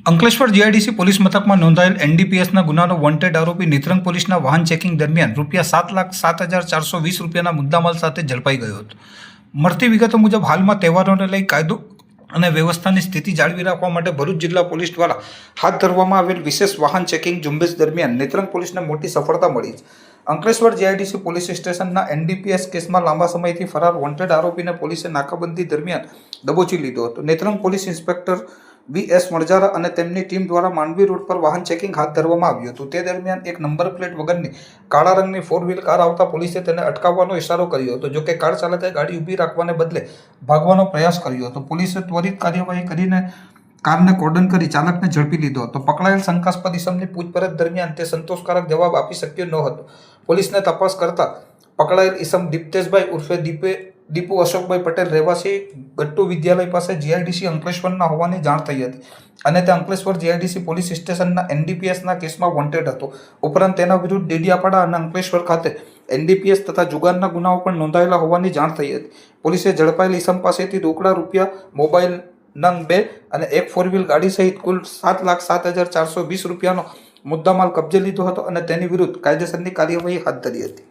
Ankleshwar GIDC police મથકમાં નોંધાયેલ એનડીપીએસના ગુનાનો wanted આરોપી નેત્રંગ પોલીસના વાહન ચેકિંગ દરમિયાન ₹7,07,420 મુદ્દામાલ સાથે ઝડપાઈ ગયો હતો. મળતી વિગતો મુજબ હાલમાં તહેવારોને લઈ કાયદો અને વ્યવસ્થાની સ્થિતિ જાળવી રાખવા માટે ભરૂચ જિલ્લા પોલીસ દ્વારા હાથ ધરવામાં આવેલ વિશેષ વાહન ચેકિંગ ઝુંબેશ દરમિયાન નેત્રંગ પોલીસને મોટી સફળતા મળી છે. અંકલેશ્વર જીઆઈડીસી પોલીસ સ્ટેશનના એનડીપીએસ કેસમાં લાંબા સમયથી ફરાર વોન્ટેડ આરોપીને પોલીસે નાકાબંધી દરમિયાન દબોચી લીધો હતો. Netrang police inspector V.S. મણજારા અને તેમની ટીમ દ્વારા માંડવી રોડ પર વાહન ચેકિંગ હાથ ધરવામાં આવ્યું હતું. તે દરમિયાન એક નંબર પ્લેટ વગરની કાળા રંગની 4 વ્હીલ કાર આવતા પોલીસે તેને અટકાવવાનો ઇશારો કર્યો હતો. જોકે કાર ચાલકે ગાડી ઊભી રાખવાને બદલે ભાગવાનો પ્રયાસ કર્યો હતો. પોલીસે ત્વરિત કાર્યવાહી કરીને કારને કોર્ડન કરી ચાલકને ઝડપી લીધો હતો. પકડાયેલ શંકાસ્પદ ઇસમની પૂછપરછ દરમિયાન તે સંતોષકારક જવાબ આપી શક્યો ન હતો. પોલીસને તપાસ કરતા પકડાયેલ ઇસમ દીપ્તેશભાઈ ઉર્ફે દીપુ અશોકભાઈ પટેલ રહેવાસી ગટ્ટુ વિદ્યાલય પાસે જીઆઈડીસી અંકલેશ્વરના હોવાની જાણ થઈ હતી અને તે અંકલેશ્વર જીઆઈડીસી પોલીસ સ્ટેશનના એનડીપીએસના કેસમાં વોન્ટેડ હતો. ઉપરાંત તેના વિરુદ્ધ ડેડિયાપાડા અને અંકલેશ્વર ખાતે એનડીપીએસ તથા જુગારના ગુનાઓ પણ નોંધાયેલા હોવાની જાણ થઈ હતી. પોલીસે ઝડપાયેલ ઇસમ પાસેથી રોકડા રૂપિયા, મોબાઈલ નંગ 2 અને એક 4 વ્હીલ ગાડી સહિત કુલ ₹7,07,420 મુદ્દામાલ કબજે લીધો હતો અને તેની વિરુદ્ધ કાયદેસરની કાર્યવાહી હાથ ધરી હતી.